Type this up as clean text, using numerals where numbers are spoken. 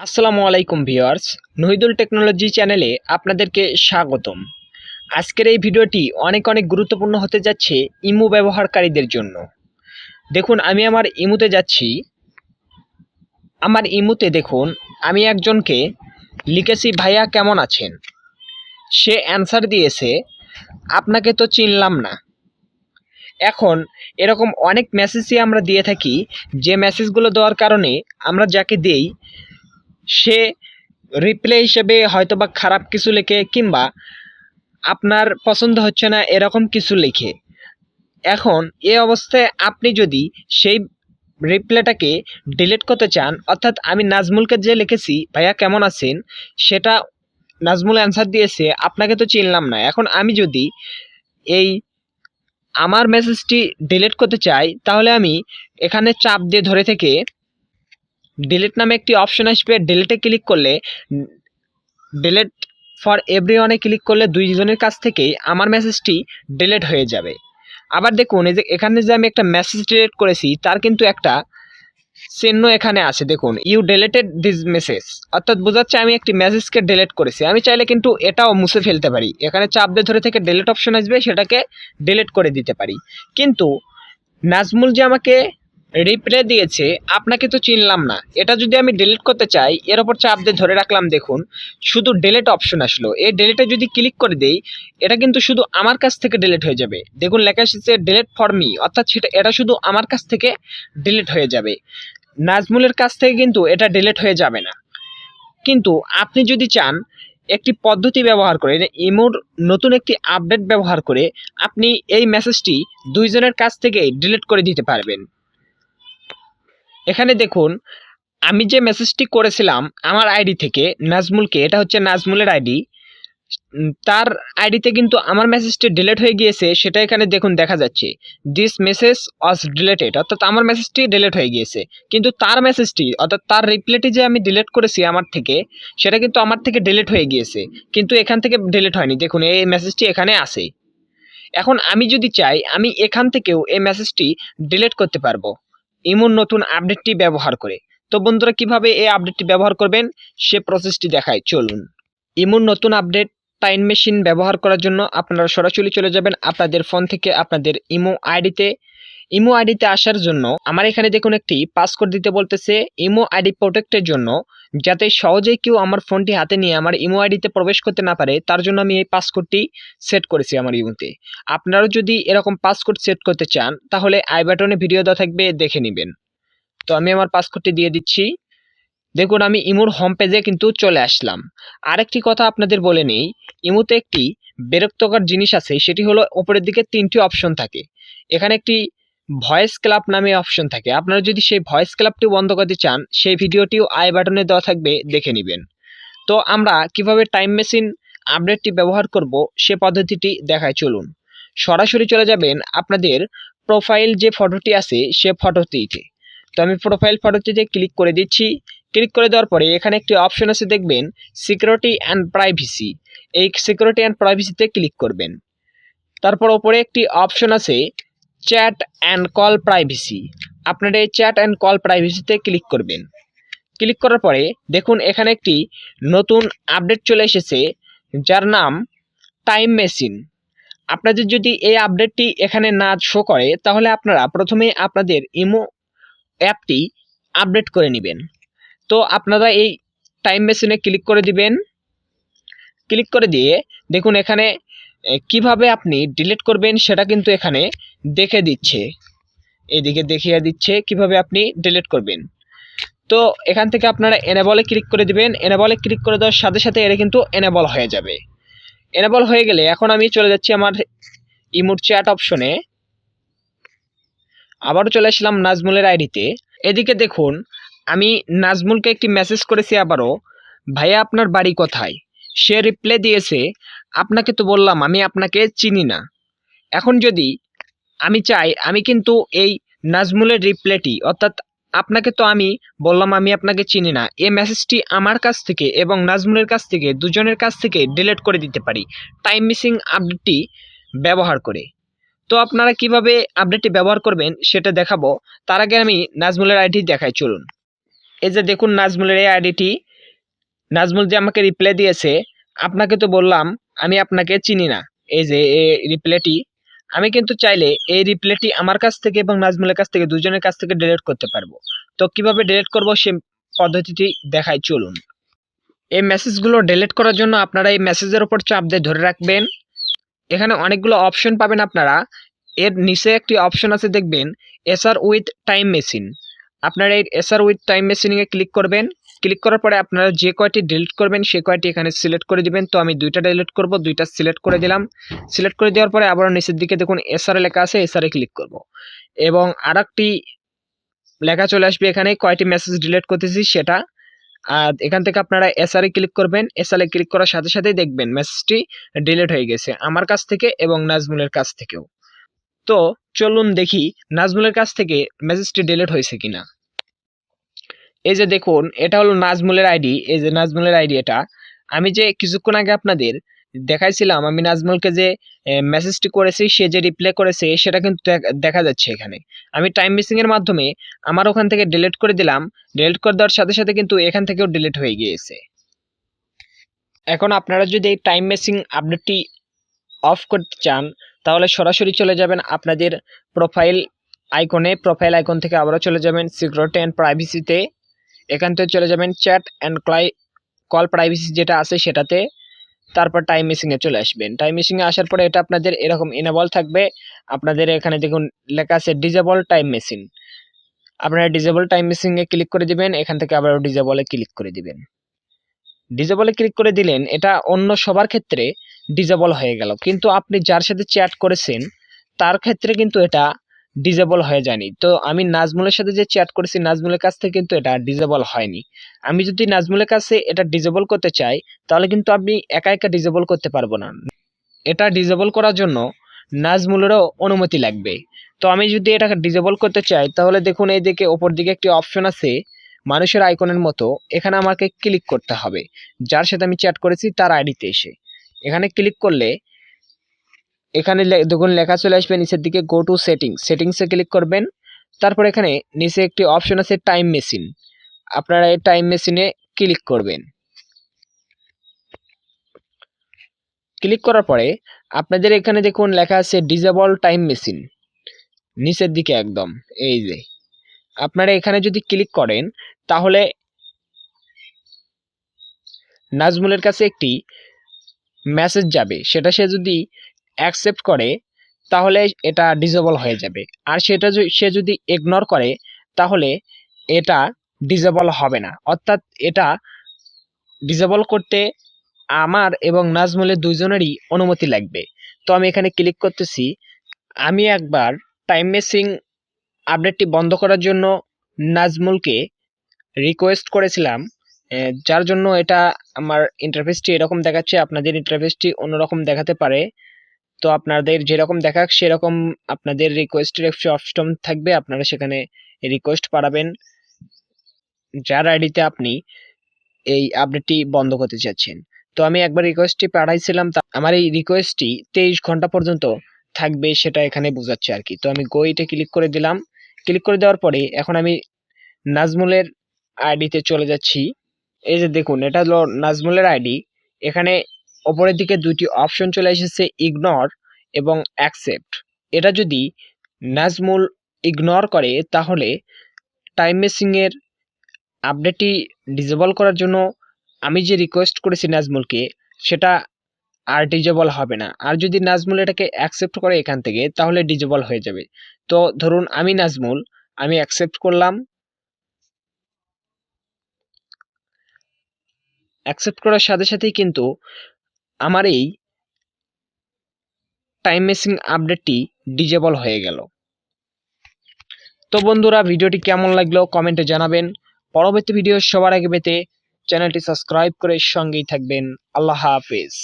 আসসালামু আলাইকুম viewers, নুহিদুল technology চ্যানেলে আপনাদেরকে স্বাগতম। আজকের এই ভিডিওটি অনেক গুরুত্বপূর্ণ হতে যাচ্ছে ইমো ব্যবহারকারীদের জন্য। দেখুন, আমি আমার ইমোতে যাচ্ছি। আমার ইমোতে দেখুন, আমি একজনকে লিখেছি, ভাইয়া কেমন আছেন। সে অ্যান্সার দিয়েছে, আপনাকে তো চিনলাম না। এখন এরকম অনেক মেসেজই আমরা দিয়ে থাকি, যে মেসেজগুলো দেওয়ার কারণে আমরা যাকে দেই সে রিপ্লাই হিসেবে হয়তোবা খারাপ কিছু লেখে, কিংবা আপনার পছন্দ হচ্ছে না এরকম কিছু লেখে। এখন এই অবস্থায় আপনি যদি সেই রিপ্লাইটাকে ডিলিট করতে চান, অর্থাৎ আমি নাজমুলকে যে লিখেছি ভাইয়া কেমন আছেন, সেটা নাজমুল অ্যান্সার দিয়েছে আপনাকে তো চিনলাম না। এখন আমি যদি এই আমার মেসেজটি ডিলিট করতে চাই, তাহলে আমি এখানে চাপ দিয়ে ধরে থেকে ডিলিট নামে একটি অপশন আসবে, ডিলিটে ক্লিক করলে, ডিলিট ফর এভরিওয়ানে ক্লিক করলে দুইজনের কাছ থেকেই আমার মেসেজটি ডিলিট হয়ে যাবে। আবার দেখুন, এই যে এখানে যে আমি একটা মেসেজ ডিলিট করেছি তার কিন্তু একটা চিহ্ন এখানে আছে। দেখুন, ইউ ডিলিটেড দিস মেসেজ, অর্থাৎ বোঝাচ্ছে আমি একটি মেসেজকে ডিলিট করেছি। আমি চাইলে কিন্তু এটাও মুছে ফেলতে পারি, এখানে চাপ দিয়ে ধরে থেকে ডিলিট অপশন আসবে, সেটাকে ডিলিট করে দিতে পারি। কিন্তু নাজমুল যে আমাকে রিপ্লাই দিয়েছে আপনাকে তো চিনলাম না, এটা যদি আমি ডিলিট করতে চাই, এর ওপর চাপ দিয়ে ধরে রাখলাম, দেখুন শুধু ডিলিট অপশন আসলো। এই ডিলিটে যদি ক্লিক করে দেই, এটা কিন্তু শুধু আমার কাছ থেকে ডিলিট হয়ে যাবে। দেখুন লেখা এসেছে ডিলিট ফর মি, অর্থাৎ এটা শুধু আমার কাছ থেকে ডিলিট হয়ে যাবে, নাজমুলের কাছ থেকে কিন্তু এটা ডিলিট হয়ে যাবে না। কিন্তু আপনি যদি চান একটি পদ্ধতি ব্যবহার করে, ইমোর নতুন একটি আপডেট ব্যবহার করে আপনি এই মেসেজটি দুইজনের কাছ থেকে ডিলিট করে দিতে পারবেন। এখানে দেখুন, আমি যে মেসেজটি করেছিলাম আমার আইডি থেকে নাজমুলকে, এটা হচ্ছে নাজমুলের আইডি, তার আইডিতে কিন্তু আমার মেসেজটি ডিলিট হয়ে গিয়েছে, সেটা এখানে দেখুন দেখা যাচ্ছে, দিস মেসেজ ওয়াজ ডিলিটেড, অর্থাৎ আমার মেসেজটি ডিলিট হয়ে গিয়েছে। কিন্তু তার মেসেজটি, অর্থাৎ তার রিপ্লাইটি যে আমি ডিলিট করেছি আমার থেকে, সেটা কিন্তু আমার থেকে ডিলিট হয়ে গিয়েছে, কিন্তু এখান থেকে ডিলিট হয়নি। দেখুন এই মেসেজটি এখানে আছে। এখন আমি যদি চাই, আমি এখান থেকেও এই মেসেজটি ডিলিট করতে পারবো ইমোর নতুন আপডেটটি ব্যবহার করে। তো বন্ধুরা, কিভাবে এই আপডেটটি ব্যবহার করবেন সে প্রসেসটি দেখায়, চলুন। ইমোর নতুন আপডেট টাইম মেশিন ব্যবহার করার জন্য আপনারা সরাসরি চলে যাবেন আপনাদের ফোন থেকে আপনাদের ইমো আইডিতে আসার জন্য আমার এখানে দেখুন একটি পাসকোড দিতে বলতেছে ইমো আইডি প্রোটেক্টের জন্য, যাতে সহজেই কেউ আমার ফোনটি হাতে নিয়ে আমার ইমো আইডিতে প্রবেশ করতে না পারে, তার জন্য আমি এই পাসকোডটি সেট করেছি আমার ইমোতে। আপনারাও যদি এরকম পাসকোড সেট করতে চান, তাহলে আই বাটনে ভিডিও দেওয়া থাকবে, দেখে নেবেন। তো আমি আমার পাসকোডটি দিয়ে দিচ্ছি। দেখুন, আমি ইমোর হোম পেজে কিন্তু চলে আসলাম। আরেকটি কথা আপনাদের বলে নেই, ইমোতে একটি বিরক্তকর জিনিস আছে, সেটি হলো উপরের দিকে তিনটি অপশন থাকে। এখানে একটি ভয়েস ক্লাব নামে অপশন থাকে। আপনারা যদি সেই ভয়েস ক্লাবটি বন্ধ করতে চান, সেই ভিডিওটিও আই বাটনে দেওয়া থাকবে, দেখে নেবেন। তো আমরা কিভাবে টাইম মেশিন আপডেটটি ব্যবহার করব সে পদ্ধতিটি দেখায়, চলুন। সরাসরি চলে যাবেন আপনাদের প্রোফাইল যে ফটোটি আছে সে ফটোটিতে। তো আমি প্রোফাইল ফটোটিতে ক্লিক করে দিচ্ছি। ক্লিক করে দেওয়ার পরে এখানে একটি অপশন আছে, দেখবেন সিকিউরিটি অ্যান্ড প্রাইভেসি। এই সিকিউরিটি অ্যান্ড প্রাইভেসিতে ক্লিক করবেন। তারপর ওপরে একটি অপশন আছে চ্যাট অ্যান্ড কল প্রাইভেসি। আপনারা এই চ্যাট অ্যান্ড কল প্রাইভেসিতে ক্লিক করবেন। ক্লিক করার পরে দেখুন এখানে একটি নতুন আপডেট চলে এসেছে, যার নাম টাইম মেশিন। আপনাদের যদি এই আপডেটটি এখানে না শো করে, তাহলে আপনারা প্রথমে আপনাদের ইমো অ্যাপটি আপডেট করে নেবেন। তো আপনারা এই টাইম মেশিনে ক্লিক করে দিবেন। ক্লিক করে দিয়ে দেখুন এখানে কিভাবে আপনি ডিলিট করবেন সেটা কিন্তু এখানে দেখে দিচ্ছে, এইদিকে দেখিয়ে দিচ্ছে কিভাবে আপনি ডিলিট করবেন। তো এখান থেকে আপনারা এনেবলে ক্লিক করে দিবেন। এনেবলে ক্লিক করে দেওয়ার সাথে সাথে এটা কিন্তু এনেবল হয়ে যাবে। এনেবল হয়ে গেলে এখন আমি চলে যাচ্ছি আমার ইমোর চ্যাট অপশনে। আবারও চলে আসলাম নাজমুলের আইডিতে। এদিকে দেখুন, আমি নাজমুলকে একটি মেসেজ করেছি আবারও, ভাইয়া আপনার বাড়ি কোথায়। সে রিপ্লাই দিয়েছে, আপনাকে তো বললাম আমি আপনাকে চিনি না। এখন যদি আমি চাই, আমি কিন্তু এই নাজমুলের রিপ্লাইটি, অর্থাৎ আপনাকে তো আমি বললাম আমি আপনাকে চিনি না, এই মেসেজটি আমার কাছ থেকে এবং নাজমুলের কাছ থেকে দুজনের কাছ থেকে ডিলিট করে দিতে পারি টাইম মিসিং আপডেটটি ব্যবহার করে। তো আপনারা কিভাবে আপডেটটি ব্যবহার করবেন সেটা দেখাবো। তার আগে আমি নাজমুলের আইডি দেখাই, চলুন। এই যে দেখুন নাজমুলের এই আইডিটি, নাজমুল যে আমাকে রিপ্লাই দিয়েছে, আপনাকে তো বললাম আমি আপনাকে চিনি না, এই যে এই রিপ্লাইটি, আমি কিন্তু চাইলে এই রিপ্লাইটি আমার কাছ থেকে এবং নাজমুলের কাছ থেকে দুজনের কাছ থেকে ডিলিট করতে পারবো। তো কিভাবে ডিলিট করব সে পদ্ধতিটি দেখাই, চলুন। এই মেসেজগুলো ডিলিট করার জন্য আপনারা এই মেসেজের উপর চাপ দিয়ে ধরে রাখবেন। এখানে অনেকগুলো অপশন পাবেন আপনারা। এর নিচে একটি অপশন আছে দেখবেন, এসআর উইথ টাইম মেশিন। আপনারা এই এসআর উইথ টাইম মেশিনে ক্লিক করবেন। ক্লিক করার পরে আপনারা যে কয়টি ডিলিট করবেন সে কয়টি এখানে সিলেক্ট করে দিবেন। তো আমি দুইটা ডিলিট করব, দুইটা সিলেক্ট করে দিলাম। সিলেক্ট করে দেওয়ার পরে আবার নিচের দিকে দেখুন এসআর লেখা আছে, এসআর এ ক্লিক করব এবং আরেকটি লেখা চলে আসবে এখানে কয়টি মেসেজ ডিলিট করতেছি সেটা। আর এখান থেকে আপনারা এসআর এ ক্লিক করবেন। এসআর এ ক্লিক করার সাথে সাথেই দেখবেন মেসেজটি ডিলিট হয়ে গেছে আমার কাছ থেকে এবং নাজমুলের কাছ থেকেও। তো চলুন দেখি নাজমুলের কাছ থেকে মেসেজটি ডিলিট হয়েছে কিনা। এই যে দেখুন এটা হলো নাজমুলের আইডি, এই যে নাজমুলের আইডি এটা। আমি যে কিছুক্ষণ আগে আপনাদের দেখাইছিলাম আমি নাজমুলকে যে মেসেজটি করেছি, সে যে রিপ্লাই করেছে সেটা কিন্তু দেখা যাচ্ছে এখানে। আমি টাইম মিসিং এর মাধ্যমে আমার ওখান থেকে ডিলিট করে দিলাম। ডিলিট করে দেওয়ার সাথে সাথে কিন্তু এখান থেকেও ডিলিট হয়ে গিয়েছে। এখন আপনারা যদি এই টাইম মিসিং আপডেটটি অফ করতে চান তাহলে সরাসরি চলে যাবেন আপনাদের প্রোফাইল আইকনে। প্রোফাইল আইকন থেকে আবারও চলে যাবেন সিকিউরিটি অ্যান্ড প্রাইভেসিতে। এখান থেকে চলে যাবেন চ্যাট অ্যান্ড কল প্রাইভেসি যেটা আছে সেটাতে। তারপর টাইম মিসিংয়ে চলে আসবেন। টাইম মিসিংয়ে আসার পরে এটা আপনাদের এরকম এনেবল থাকবে। আপনাদের এখানে দেখুন লেখা আছে ডিজেবল টাইম মেশিন। আপনারা ডিজেবল টাইম মিসিংয়ে ক্লিক করে দিবেন। এখান থেকে আবারও ডিজেবলে ক্লিক করে দিবেন। ডিজেবলে ক্লিক করে দিলেন, এটা অন্য সবার ক্ষেত্রে ডিজেবল হয়ে গেল, কিন্তু আপনি যার সাথে চ্যাট করেছেন তার ক্ষেত্রে কিন্তু এটা ডিজেবল হয়ে যায়নি। তো আমি নাজমুলের সাথে যে চ্যাট করেছি নাজমুলের কাছ থেকে কিন্তু এটা ডিজেবল হয়নি। আমি যদি নাজমুলের কাছে এটা ডিজেবল করতে চাই তাহলে কিন্তু আমি একা একা ডিজেবল করতে পারবো না। এটা ডিজেবল করার জন্য নাজমুলেরও অনুমতি লাগবে। তো আমি যদি এটাকে ডিজেবল করতে চাই তাহলে দেখুন এই দিকে ওপর দিকে একটি অপশন আছে মানুষের আইকনের মতো, এখানে আমাকে ক্লিক করতে হবে যার সাথে আমি চ্যাট করেছি তার আইডিতে এসে। এখানে ক্লিক করলে এখানে দেখুন লেখা চলে আসবে নিচের দিকে গো টু সেটিংসে ক্লিক করবেন। তারপর এখানে নিচে একটি অপশন আছে টাইম মেশিন, আপনারা এই টাইম মেশিনে ক্লিক করবেন। ক্লিক করার পরে আপনাদের এখানে দেখুন লেখা আছে ডিজেবল টাইম মেশিন নিচের দিকে একদম, এই যে আপনারা এখানে যদি ক্লিক করেন তাহলে নাজমুলের কাছে একটি মেসেজ যাবে, সেটা সে যদি অ্যাকসেপ্ট করে তাহলে এটা ডিজেবল হয়ে যাবে। আর সেটা সে যদি ইগনোর করে তাহলে এটা ডিজেবল হবে না। অর্থাৎ এটা ডিজেবল করতে আমার এবং নাজমুলের দুইজনেরই অনুমতি লাগবে। তো আমি এখানে ক্লিক করতেছি। আমি একবার টাইম মেসিং আপডেটটি বন্ধ করার জন্য নাজমুলকে রিকোয়েস্ট করেছিলাম, যার জন্য এটা আমার ইন্টারফেসটি এরকম দেখাচ্ছে। আপনাদের ইন্টারফেসটি অন্যরকম দেখাতে পারে। তো আপনাদের যেরকম দেখাক সেরকম আপনাদের রিকোয়েস্টের একটি অপশন থাকবে, আপনারা সেখানে রিকোয়েস্ট পাঠাবেন যার আইডিতে আপনি এই আপডেটটি বন্ধ করতে চাচ্ছেন। তো আমি একবার রিকোয়েস্টটি পাঠাইছিলাম, আমার এই রিকোয়েস্টটি 23 ঘন্টা পর্যন্ত থাকবে সেটা এখানে বোঝাচ্ছে আর কি। তো আমি গোইটে ক্লিক করে দিলাম। ক্লিক করে দেওয়ার পরে এখন আমি নাজমুলের আইডিতে চলে যাচ্ছি। এই যে দেখুন এটা হলো নাজমুলের আইডি। এখানে ওপরের দিকে দুইটি অপশন চলে এসেছে, ইগনোর এবং অ্যাকসেপ্ট। এটা যদি নাজমুল ইগনোর করে তাহলে টাইম মেসিংয়ের আপডেটটি ডিজেবল করার জন্য আমি যে রিকোয়েস্ট করেছি নাজমুলকে সেটা আর ডিজেবল হবে না। আর যদি নাজমুল এটাকে অ্যাকসেপ্ট করে এখান থেকে তাহলে ডিজেবল হয়ে যাবে। তো ধরুন আমি নাজমুল, আমি অ্যাকসেপ্ট করলাম। অ্যাকসেপ্ট করার সাথে সাথেই কিন্তু আমার এই টাইম মেসিং আপডেটটি ডিজেবল হয়ে গেল। তো বন্ধুরা ভিডিওটি কেমন লাগলো কমেন্টে জানাবেন। পরবর্তী ভিডিও সবার আগে পেতে চ্যানেলটি সাবস্ক্রাইব করে সঙ্গেই থাকবেন। আল্লাহ হাফেজ।